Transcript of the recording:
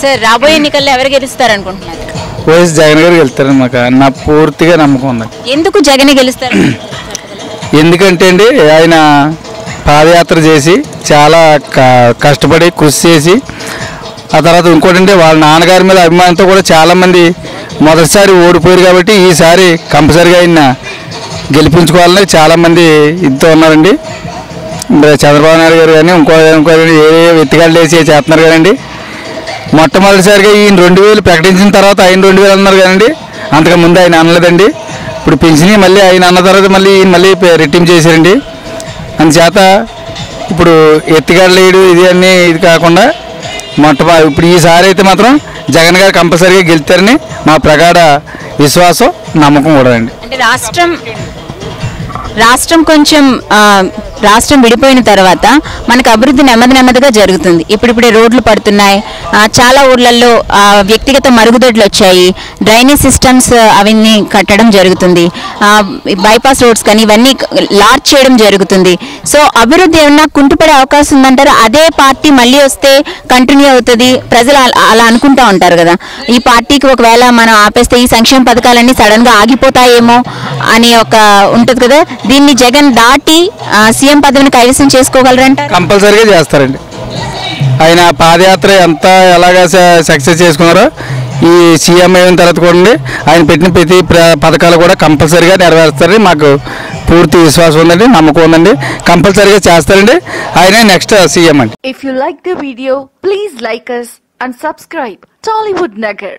Sir రాబోయే ఎన్నికల్లో ఎవరు గెలుస్తారు అనుకుంటున్నారు? వైఎస్ జగన్ గారు గెలుస్తారని మాకు నా పూర్తిగా నమ్మకం ఉంది. ఎందుకు జగన్ గెలుస్తారు? ఎందుకంటే అండి ఆయన పాదయాత్ర చేసి చాలా కష్టపడి కృషి చేసి ఆ తర్వాత ఇంకోటంటే వాళ్ళ నాన్నగారి మీద అభిమానంతో కూడా చాలామంది మొదటిసారి ఓడిపోయారు కాబట్టి ఈసారి కంపల్సరిగా ఆయన గెలిపించుకోవాలని చాలామంది ఇద్దరు ఉన్నారండి. చంద్రబాబు నాయుడు గారు కానీ ఇంకో ఏ ఎత్తుగాళ్ళు వేసి చేస్తున్నారు కదండి. మొట్టమొదటిసారిగా ఈయన 2000 ప్రకటించిన తర్వాత ఆయన 2000 అన్నారు కదండి. అంతకుముందు ఆయన అనలేదండి. ఇప్పుడు పెంచిని మళ్ళీ ఆయన అన్న తర్వాత మళ్ళీ ఈయన మళ్ళీ రెట్టింపు చేశారండి. అందుచేత ఇప్పుడు ఎత్తుగాళ్ళు వేయడు ఇది అన్నీ ఇది కాకుండా ఇప్పుడు ఈసారి అయితే మాత్రం జగన్ గారు కంపల్సరీగా గెలుస్తారని మా ప్రగాఢ విశ్వాసం నమ్మకం కూడా అండి. అంటే రాష్ట్రం కొంచెం రాష్ట్రం విడిపోయిన తర్వాత మనకు అభివృద్ధి నెమ్మదిగా జరుగుతుంది. ఇప్పుడిప్పుడే రోడ్లు పడుతున్నాయి, చాలా ఊర్లలో వ్యక్తిగత మరుగుదొడ్లు వచ్చాయి, డ్రైనేజ్ సిస్టమ్స్ అవన్నీ కట్టడం జరుగుతుంది, బైపాస్ రోడ్స్ కానీ ఇవన్నీ లార్జ్ చేయడం జరుగుతుంది. సో అభివృద్ధి ఏమన్నా కుంటుపడే అవకాశం ఉందంటారా? అదే పార్టీ మళ్ళీ వస్తే కంటిన్యూ అవుతుంది, ప్రజలు అలా అనుకుంటూ ఉంటారు కదా. ఈ పార్టీకి ఒకవేళ మనం ఆపేస్తే ఈ సంక్షేమ పథకాలన్నీ సడన్గా ఆగిపోతాయేమో అని ఒక ఉంటుంది కదా. దీన్ని జగన్ దాటి సీఎం పదవిని కైవసం చేసుకోగలరంట? కంపల్సరీగా చేస్తారండి. ఆయన పాదయాత్ర ఎంత ఎలాగా సక్సెస్ చేసుకున్నారో ఈ సీఎం అయిన తర్వాత కూడా ఆయన పెట్టిన ప్రతి పథకాలు కూడా కంపల్సరీగా నెరవేరుస్తారని మాకు పూర్తి విశ్వాసం ఉందండి, నమ్మకం ఉందండి. కంపల్సరీగా చేస్తారండి. ఆయన నెక్స్ట్ సీఎం అండి. If you like the video, please like us and subscribe Tollywood Nagar.